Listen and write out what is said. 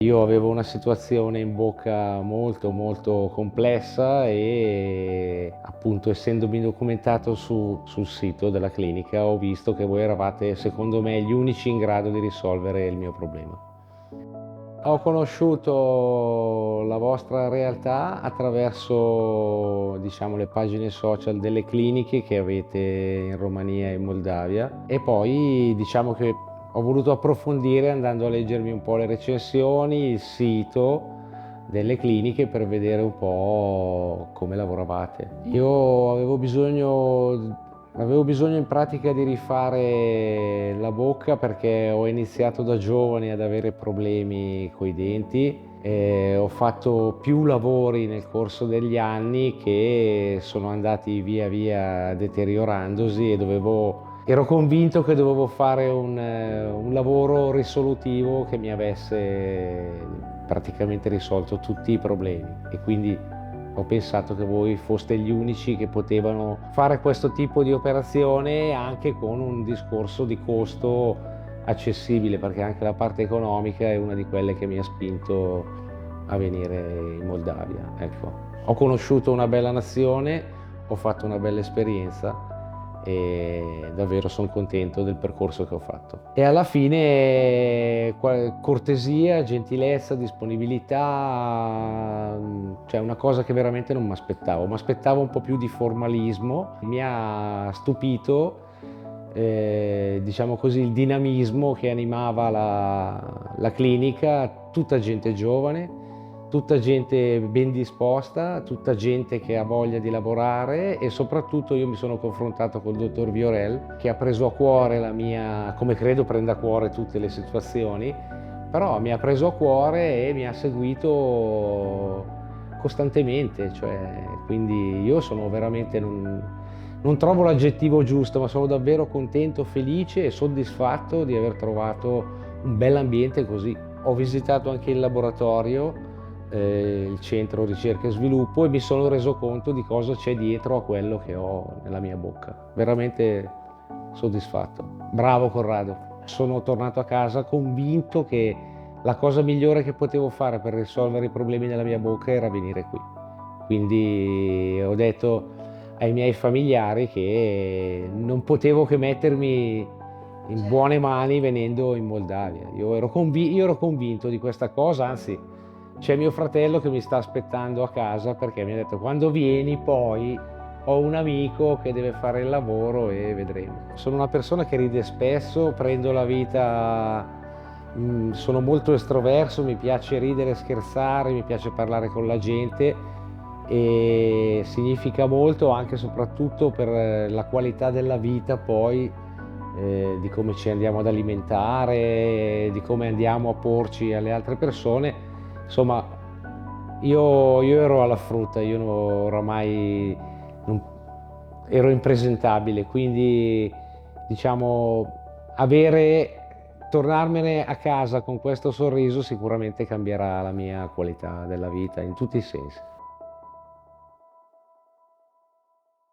Io avevo una situazione in bocca molto complessa e appunto essendomi documentato sul sito della clinica ho visto che voi eravate secondo me gli unici in grado di risolvere il mio problema. Ho conosciuto la vostra realtà attraverso, diciamo, le pagine social delle cliniche che avete in Romania e in Moldavia e poi diciamo che ho voluto approfondire andando a leggermi un po' le recensioni, il sito delle cliniche per vedere un po' come lavoravate. Io avevo bisogno in pratica di rifare la bocca perché ho iniziato da giovane ad avere problemi coi denti e ho fatto più lavori nel corso degli anni che sono andati via via deteriorandosi e ero convinto che dovevo fare un lavoro risolutivo che mi avesse praticamente risolto tutti i problemi e quindi ho pensato che voi foste gli unici che potevano fare questo tipo di operazione anche con un discorso di costo accessibile, perché anche la parte economica è una di quelle che mi ha spinto a venire in Moldavia. Ecco. Ho conosciuto una bella nazione, ho fatto una bella esperienza e davvero sono contento del percorso che ho fatto. E alla fine cortesia, gentilezza, disponibilità, cioè una cosa che veramente non mi aspettavo un po' più di formalismo. Mi ha stupito, diciamo così, il dinamismo che animava la clinica, tutta gente giovane, tutta gente ben disposta, tutta gente che ha voglia di lavorare e soprattutto io mi sono confrontato col dottor Viorel che ha preso a cuore la mia, come credo prenda a cuore tutte le situazioni, però mi ha preso a cuore e mi ha seguito costantemente, cioè, quindi io sono veramente, non trovo l'aggettivo giusto, ma sono davvero contento, felice e soddisfatto di aver trovato un bell'ambiente così. Ho visitato anche il laboratorio, il centro ricerca e sviluppo e mi sono reso conto di cosa c'è dietro a quello che ho nella mia bocca. Veramente soddisfatto. Bravo Corrado. Sono tornato a casa convinto che la cosa migliore che potevo fare per risolvere i problemi della mia bocca era venire qui. Quindi ho detto ai miei familiari che non potevo che mettermi in buone mani venendo in Moldavia. Io ero convinto di questa cosa, anzi c'è mio fratello che mi sta aspettando a casa perché mi ha detto quando vieni poi ho un amico che deve fare il lavoro e vedremo. Sono una persona che ride spesso, prendo la vita, sono molto estroverso, mi piace ridere, scherzare, mi piace parlare con la gente e significa molto anche e soprattutto per la qualità della vita poi, di come ci andiamo ad alimentare, di come andiamo a porci alle altre persone. Insomma, io ero alla frutta, oramai non- ero impresentabile, quindi diciamo tornarmene a casa con questo sorriso sicuramente cambierà la mia qualità della vita in tutti i sensi.